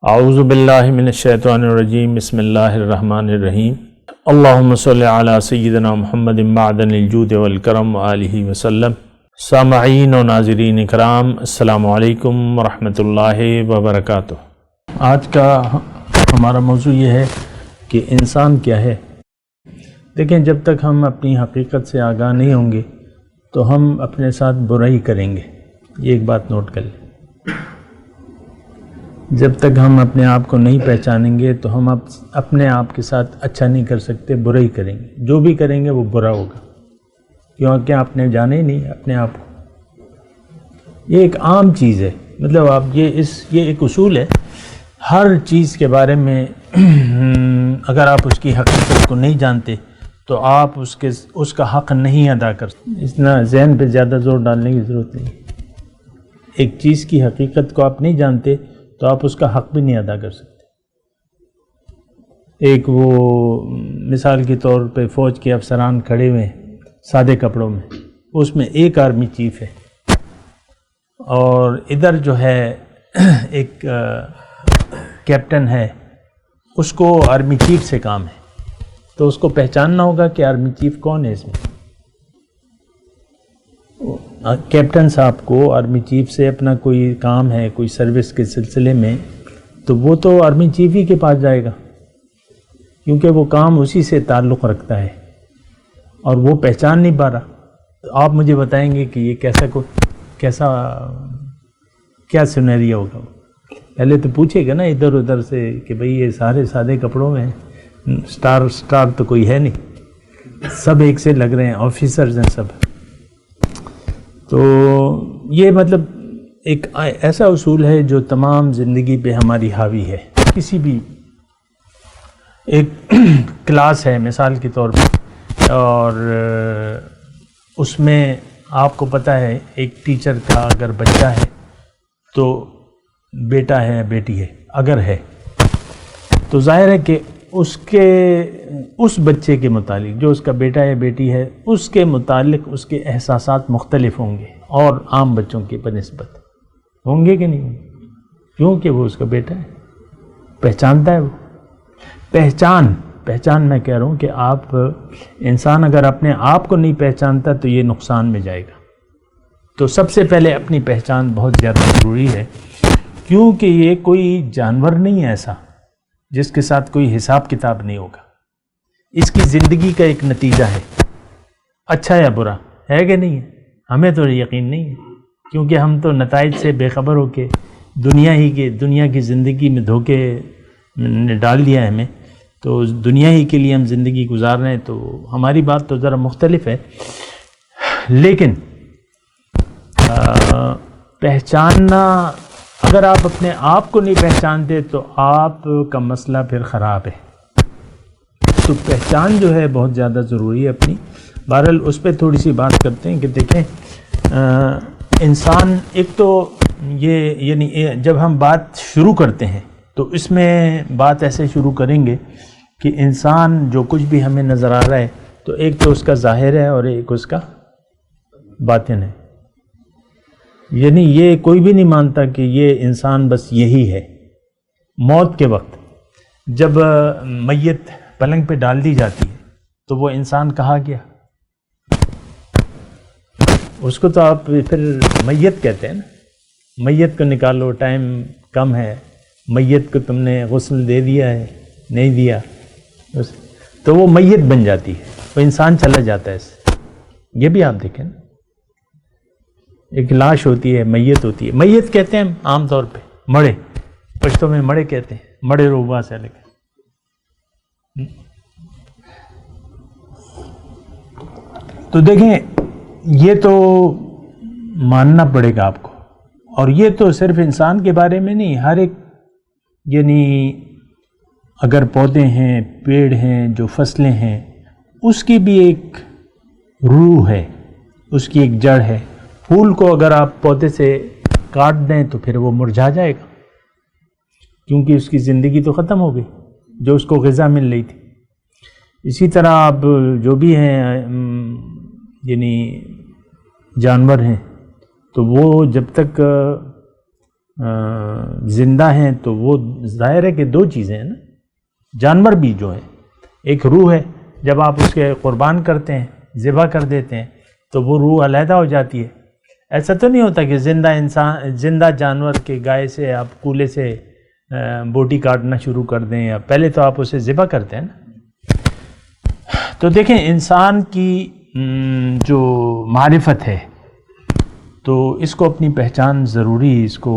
اعوذ باللہ من الشیطان الرجیم بسم اللہ الرحمن الرحیم اللہم صلی علی سیدنا محمد معدن الجود والکرم وآلہ وسلم۔ سامعین و ناظرین اکرام، السلام علیکم ورحمۃ اللہ وبرکاتہ۔ آج کا ہمارا موضوع یہ ہے کہ انسان کیا ہے۔ دیکھیں، جب تک ہم اپنی حقیقت سے آگاہ نہیں ہوں گے تو ہم اپنے ساتھ برائی کریں گے۔ یہ ایک بات نوٹ کر لیں، جب تک ہم اپنے آپ کو نہیں پہچانیں گے تو ہم اپنے آپ کے ساتھ اچھا نہیں کر سکتے، برائی کریں گے۔ جو بھی کریں گے وہ برا ہوگا، کیونکہ آپ نے جانے ہی نہیں اپنے آپ کو۔ یہ ایک عام چیز ہے، مطلب آپ یہ ایک اصول ہے۔ ہر چیز کے بارے میں اگر آپ اس کی حقیقت کو نہیں جانتے تو آپ اس کا حق نہیں ادا کر سکتے۔ اتنا ذہن پہ زیادہ زور ڈالنے کی ضرورت نہیں۔ ایک چیز کی حقیقت کو آپ نہیں جانتے تو آپ اس کا حق بھی نہیں ادا کر سکتے۔ ایک وہ مثال کے طور پہ فوج کے افسران کھڑے ہوئے ہیں سادے کپڑوں میں، اس میں ایک آرمی چیف ہے اور ادھر جو ہے ایک کیپٹن ہے، اس کو آرمی چیف سے کام ہے، تو اس کو پہچاننا ہوگا کہ آرمی چیف کون ہے۔ اس میں کیپٹن صاحب کو آرمی چیف سے اپنا کوئی کام ہے، کوئی سروس کے سلسلے میں، تو وہ تو آرمی چیف ہی کے پاس جائے گا، کیونکہ وہ کام اسی سے تعلق رکھتا ہے اور وہ پہچان نہیں پا رہا۔ آپ مجھے بتائیں گے کہ یہ کیا سینیریو ہوگا۔ پہلے تو پوچھے گا نا ادھر ادھر سے کہ بھئی یہ سارے سادے کپڑوں میں سٹار تو کوئی ہے نہیں، سب ایک سے لگ رہے ہیں، آفیسرز ہیں سب۔ تو یہ مطلب ایک ایسا اصول ہے جو تمام زندگی پہ ہماری حاوی ہے۔ کسی بھی ایک کلاس ہے مثال کے طور پہ، اور اس میں آپ کو پتہ ہے ایک ٹیچر کا اگر بچہ ہے تو بیٹا ہے بیٹی ہے، اگر ہے تو ظاہر ہے کہ اس بچے کے متعلق، جو اس کا بیٹا یا بیٹی ہے، اس کے متعلق اس کے احساسات مختلف ہوں گے اور عام بچوں کی بنسبت ہوں گے کہ نہیں ہوں گے، کیونکہ وہ اس کا بیٹا ہے، پہچانتا ہے۔ وہ پہچان میں کہہ رہا ہوں کہ انسان اگر اپنے آپ کو نہیں پہچانتا تو یہ نقصان میں جائے گا۔ تو سب سے پہلے اپنی پہچان بہت زیادہ ضروری ہے، کیونکہ یہ کوئی جانور نہیں ہے ایسا جس کے ساتھ کوئی حساب کتاب نہیں ہوگا۔ اس کی زندگی کا ایک نتیجہ ہے، اچھا یا برا ہے کہ نہیں ہے، ہمیں تو یقین نہیں ہے، کیونکہ ہم تو نتائج سے بے خبر ہو کے دنیا کی زندگی میں دھوکے نے ڈال دیا ہے ہمیں، تو دنیا ہی کے لیے ہم زندگی گزار رہے ہیں۔ تو ہماری بات تو ذرا مختلف ہے، لیکن پہچاننا، اگر آپ اپنے آپ کو نہیں پہچانتے تو آپ کا مسئلہ پھر خراب ہے۔ تو پہچان جو ہے بہت زیادہ ضروری ہے اپنی۔ بہرحال اس پہ تھوڑی سی بات کرتے ہیں کہ دیکھیں، انسان ایک تو یعنی جب ہم بات شروع کرتے ہیں تو اس میں بات ایسے شروع کریں گے کہ انسان جو کچھ بھی ہمیں نظر آ رہا ہے تو ایک تو اس کا ظاہر ہے اور ایک اس کا باطن ہے۔ یعنی یہ کوئی بھی نہیں مانتا کہ یہ انسان بس یہی ہے۔ موت کے وقت جب میت پلنگ پہ ڈال دی جاتی ہے تو وہ انسان کہا گیا، اس کو تو آپ پھر میت کہتے ہیں نا۔ میت کو نکالو، ٹائم کم ہے، میت کو تم نے غسل دے دیا ہے نہیں دیا، تو وہ میت بن جاتی ہے، وہ انسان چلا جاتا ہے۔ یہ بھی آپ دیکھیں نا، ایک لاش ہوتی ہے، میت ہوتی ہے۔ میت کہتے ہیں عام طور پہ مڑے، پشتوں میں مڑے کہتے ہیں، مڑے روبا سے لے کے۔ تو دیکھیں، یہ تو ماننا پڑے گا آپ کو، اور یہ تو صرف انسان کے بارے میں نہیں، ہر ایک، یعنی اگر پودے ہیں، پیڑ ہیں، جو فصلیں ہیں، اس کی بھی ایک روح ہے، اس کی ایک جڑ ہے۔ پھول کو اگر آپ پودے سے کاٹ دیں تو پھر وہ مرجھا جائے گا، کیونکہ اس کی زندگی تو ختم ہو گئی جو اس کو غذا مل رہی تھی۔ اسی طرح آپ جو بھی ہیں یعنی جانور ہیں، تو وہ جب تک زندہ ہیں تو وہ ظاہر ہے کہ دو چیزیں ہیں نا، جانور بھی جو ہے ایک روح ہے، جب آپ اس کے قربان کرتے ہیں، ذبح کر دیتے ہیں تو وہ روح علیحدہ ہو جاتی ہے۔ ایسا تو نہیں ہوتا کہ زندہ جانور کے گائے سے آپ کولے سے بوٹی کاٹنا شروع کر دیں، یا پہلے تو آپ اسے ذبح کرتے ہیں نا۔ تو دیکھیں انسان کی جو معرفت ہے تو اس کو اپنی پہچان ضروری، اس کو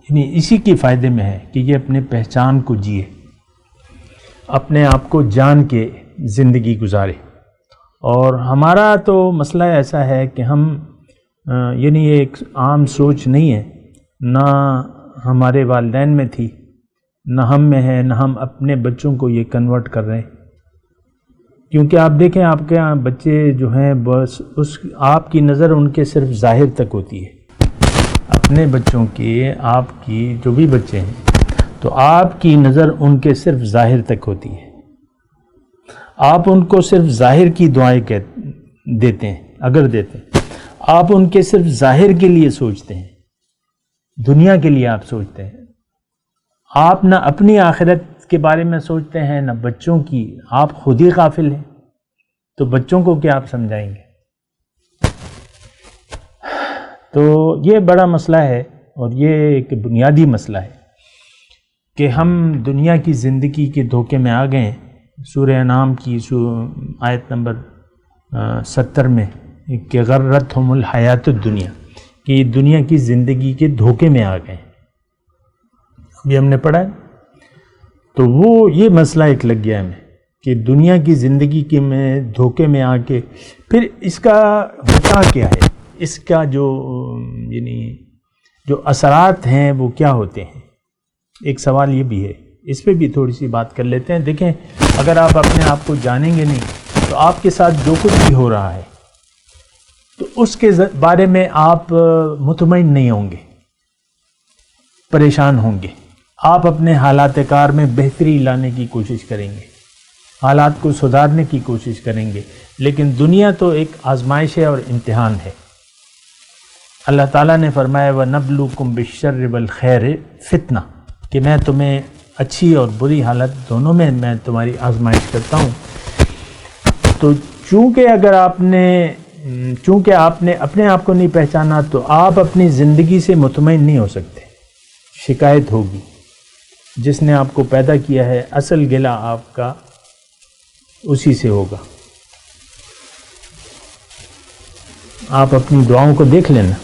یعنی اسی کے فائدے میں ہے کہ یہ اپنے پہچان کو جیے، اپنے آپ کو جان کے زندگی گزارے۔ اور ہمارا تو مسئلہ ایسا ہے کہ ہم یعنی یہ ایک عام سوچ نہیں ہے، نہ ہمارے والدین میں تھی، نہ ہم میں ہے، نہ ہم اپنے بچوں کو یہ کنورٹ کر رہے ہیں۔ کیونکہ آپ دیکھیں آپ کے یہاں بچے جو ہیں بس آپ کی نظر ان کے صرف ظاہر تک ہوتی ہے، اپنے بچوں کی، آپ کی جو بھی بچے ہیں تو آپ کی نظر ان کے صرف ظاہر تک ہوتی ہے، آپ ان کو صرف ظاہر کی دعائیں دیتے ہیں، اگر دیتے ہیں آپ ان کے صرف ظاہر کے لیے سوچتے ہیں، دنیا کے لیے آپ سوچتے ہیں، آپ نہ اپنی آخرت کے بارے میں سوچتے ہیں نہ بچوں کی، آپ خود ہی غافل ہیں، تو بچوں کو کیا آپ سمجھائیں گے؟ تو یہ بڑا مسئلہ ہے، اور یہ ایک بنیادی مسئلہ ہے کہ ہم دنیا کی زندگی کے دھوکے میں آ گئے ہیں۔ سورہ انعام کی آیت نمبر 70 میں کہ غرتہم الحیات الدنیا، کہ یہ دنیا کی زندگی کے دھوکے میں آ گئے ہیں، ابھی ہم نے پڑھا ہے۔ تو وہ یہ مسئلہ ایک لگ گیا ہمیں کہ دنیا کی زندگی کے میں دھوکے میں آ کے پھر اس کا ہوتا کیا ہے، اس کا جو یعنی جو اثرات ہیں وہ کیا ہوتے ہیں۔ ایک سوال یہ بھی ہے، اس پہ بھی تھوڑی سی بات کر لیتے ہیں۔ دیکھیں اگر آپ اپنے آپ کو جانیں گے نہیں تو آپ کے ساتھ جو کچھ بھی ہو رہا ہے تو اس کے بارے میں آپ مطمئن نہیں ہوں گے، پریشان ہوں گے، آپ اپنے حالات کار میں بہتری لانے کی کوشش کریں گے، حالات کو سدھارنے کی کوشش کریں گے، لیکن دنیا تو ایک آزمائش ہے اور امتحان ہے۔ اللہ تعالیٰ نے فرمایا وَنَبْلُوكُمْ بِالشَّرِّ وَالْخَيْرِ فِتْنَہ، کہ میں تمہیں اچھی اور بری حالت دونوں میں تمہاری آزمائش کرتا ہوں۔ تو چونکہ آپ نے اپنے آپ کو نہیں پہچانا تو آپ اپنی زندگی سے مطمئن نہیں ہو سکتے، شکایت ہوگی۔ جس نے آپ کو پیدا کیا ہے اصل گلہ آپ کا اسی سے ہوگا۔ آپ اپنی دعاؤں کو دیکھ لیں نا،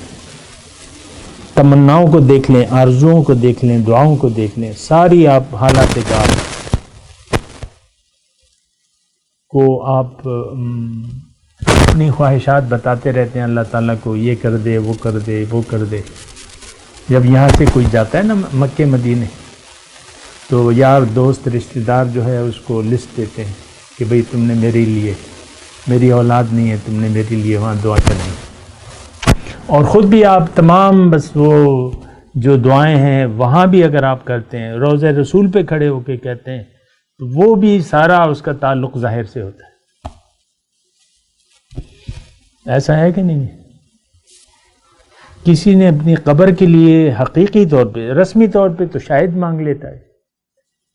تمناؤں کو دیکھ لیں، آرزوؤں کو دیکھ لیں، دعاؤں کو دیکھ لیں، ساری آپ حالات کار کو آپ اپنی خواہشات بتاتے رہتے ہیں اللہ تعالیٰ کو، یہ کر دے، وہ کر دے، وہ کر دے۔ جب یہاں سے کوئی جاتا ہے نا مکے مدینے تو یار دوست رشتہ دار جو ہے اس کو لسٹ دیتے ہیں کہ بھئی تم نے میرے لیے، میری اولاد نہیں ہے، تم نے میرے لیے وہاں دعا کرنی، اور خود بھی آپ تمام بس وہ جو دعائیں ہیں وہاں بھی اگر آپ کرتے ہیں، روضہ رسول پہ کھڑے ہو کے کہتے ہیں، تو وہ بھی سارا اس کا تعلق ظاہر سے ہوتا ہے۔ ایسا ہے کہ نہیں؟ کسی نے اپنی قبر کے لیے حقیقی طور پہ، رسمی طور پہ تو شاید مانگ لیتا ہے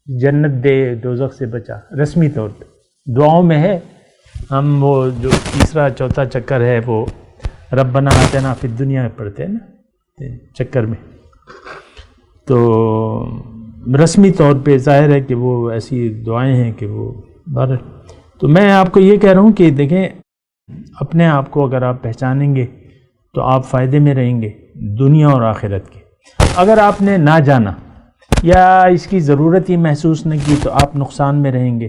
جنت دے، دوزخ سے بچا، رسمی طور پہ دعاؤں میں ہے۔ ہم وہ جو تیسرا چوتھا چکر ہے وہ ربنا آتنا فی الدنیا پڑھتے ہیں نا چکر میں، تو رسمی طور پہ ظاہر ہے کہ وہ ایسی دعائیں ہیں کہ وہ بہر۔ تو میں آپ کو یہ کہہ رہا ہوں کہ دیکھیں اپنے آپ کو اگر آپ پہچانیں گے تو آپ فائدے میں رہیں گے دنیا اور آخرت کے۔ اگر آپ نے نہ جانا یا اس کی ضرورت ہی محسوس نہ کی تو آپ نقصان میں رہیں گے،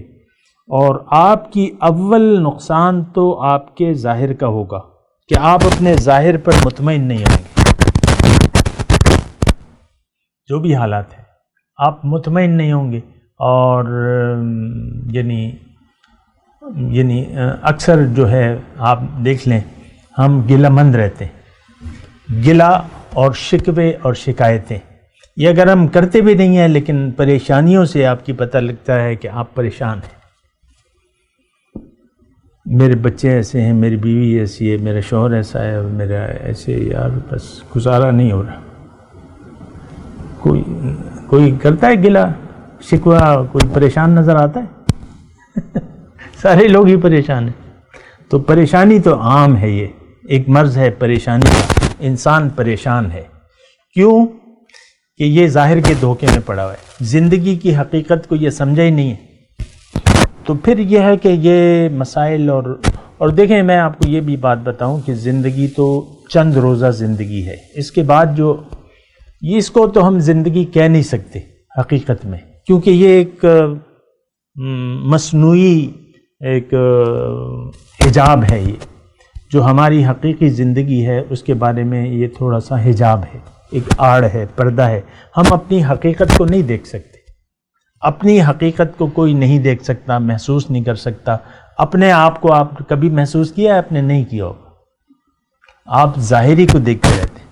اور آپ کی اول نقصان تو آپ کے ظاہر کا ہوگا کہ آپ اپنے ظاہر پر مطمئن نہیں ہوں گے، جو بھی حالات ہیں آپ مطمئن نہیں ہوں گے، اور یعنی اکثر جو ہے آپ دیکھ لیں ہم گلہ مند رہتے ہیں، گلہ اور شکوے اور شکایتیں، یہ اگر ہم کرتے بھی نہیں ہیں لیکن پریشانیوں سے آپ کی پتہ لگتا ہے کہ آپ پریشان ہیں۔ میرے بچے ایسے ہیں، میری بیوی ایسی ہے، میرا شوہر ایسا ہے، میرا ایسے، یار بس گزارا نہیں ہو رہا۔ کوئی کرتا ہے گلا شکوہ؟ کوئی پریشان نظر آتا ہے؟ سارے لوگ ہی پریشان ہیں. تو پریشانی تو عام ہے، یہ ایک مرض ہے پریشانی کا. انسان پریشان ہے کیوں؟ کہ یہ ظاہر کے دھوکے میں پڑا ہوا ہے، زندگی کی حقیقت کو یہ سمجھا ہی نہیں ہے. تو پھر یہ ہے کہ یہ مسائل اور دیکھیں، میں آپ کو یہ بھی بات بتاؤں کہ زندگی تو چند روزہ زندگی ہے. اس کے بعد اس کو تو ہم زندگی کہہ نہیں سکتے حقیقت میں، کیونکہ یہ ایک مصنوعی ایک حجاب ہے. یہ جو ہماری حقیقی زندگی ہے اس کے بارے میں یہ تھوڑا سا حجاب ہے، ایک آڑ ہے، پردہ ہے. ہم اپنی حقیقت کو نہیں دیکھ سکتے. اپنی حقیقت کو کوئی نہیں دیکھ سکتا، محسوس نہیں کر سکتا. اپنے آپ کو آپ کبھی محسوس کیا ہے؟ آپ نے نہیں کیا ہوگا. آپ ظاہری کو دیکھتے رہتے ہیں،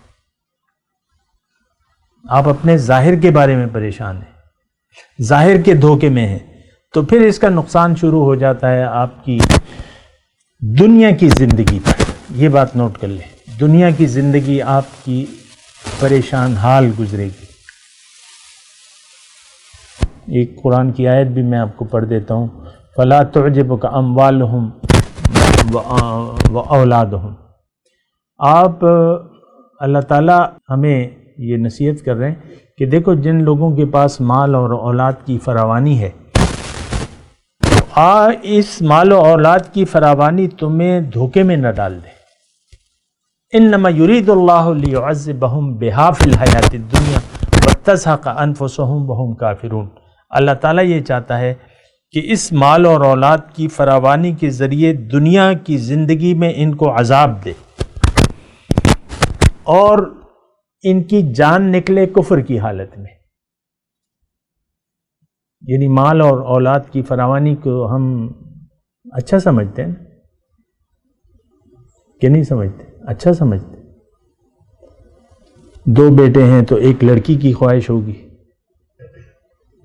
آپ اپنے ظاہر کے بارے میں پریشان ہیں، ظاہر کے دھوکے میں ہیں. تو پھر اس کا نقصان شروع ہو جاتا ہے آپ کی دنیا کی زندگی پر. یہ بات نوٹ کر لیں، دنیا کی زندگی آپ کی پریشان حال گزرے گی. ایک قرآن کی آیت بھی میں آپ کو پڑھ دیتا ہوں. فَلَا تُعْجِبُكَ أَمْوَالُهُمْ وَأَوْلَادُهُمْ. آپ اللہ تعالیٰ ہمیں یہ نصیحت کر رہے ہیں کہ دیکھو جن لوگوں کے پاس مال اور اولاد کی فراوانی ہے، اس مال و اولاد کی فراوانی تمہیں دھوکے میں نہ ڈال دے. انما یرید اللہ لیعذبہم بہا فی الحیات الدنیا وتزہق انفسہم وہم کافرون. اللہ تعالیٰ یہ چاہتا ہے کہ اس مال اور اولاد کی فراوانی کے ذریعے دنیا کی زندگی میں ان کو عذاب دے اور ان کی جان نکلے کفر کی حالت میں. یعنی مال اور اولاد کی فراوانی کو ہم اچھا سمجھتے ہیں کہ نہیں سمجھتے؟ اچھا سمجھتے. 2 بیٹے ہیں تو ایک لڑکی کی خواہش ہوگی،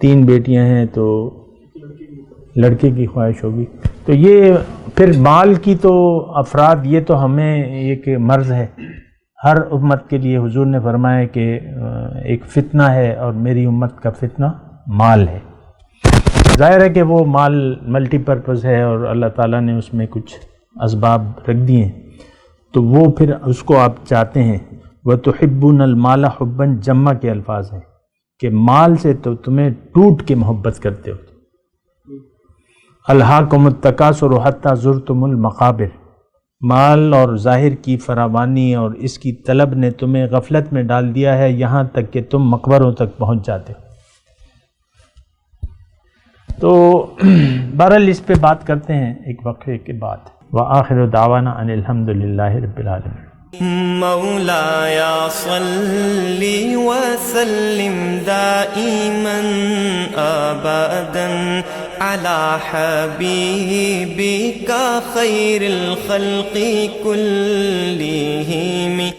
3 بیٹیاں ہیں تو لڑکے کی خواہش ہوگی. تو یہ پھر مال کی تو افراد، یہ تو ہمیں ایک مرض ہے ہر امت کے لیے. حضور نے فرمایا کہ ایک فتنہ ہے اور میری امت کا فتنہ مال ہے. ظاہر ہے کہ وہ مال ملٹی پرپز ہے اور اللہ تعالیٰ نے اس میں کچھ اسباب رکھ دیے ہیں، تو وہ پھر اس کو آپ چاہتے ہیں. وَتُحِبُّونَ الْمَالَ حُبًّا جمع کے الفاظ ہیں کہ مال سے تو تمہیں ٹوٹ کے محبت کرتے ہو. الہاکم التکاثر حتی زرتم المقابر. مال اور ظاہر کی فراوانی اور اس کی طلب نے تمہیں غفلت میں ڈال دیا ہے یہاں تک کہ تم مقبروں تک پہنچ جاتے ہو. تو بہرحال اس پہ بات کرتے ہیں ایک وقفے کے بعد. وآخر دعوانا ان الحمد للہ رب العالمین. مولاي صل وسلم دائما أبدا على حبيبك خير الخلق كلهم.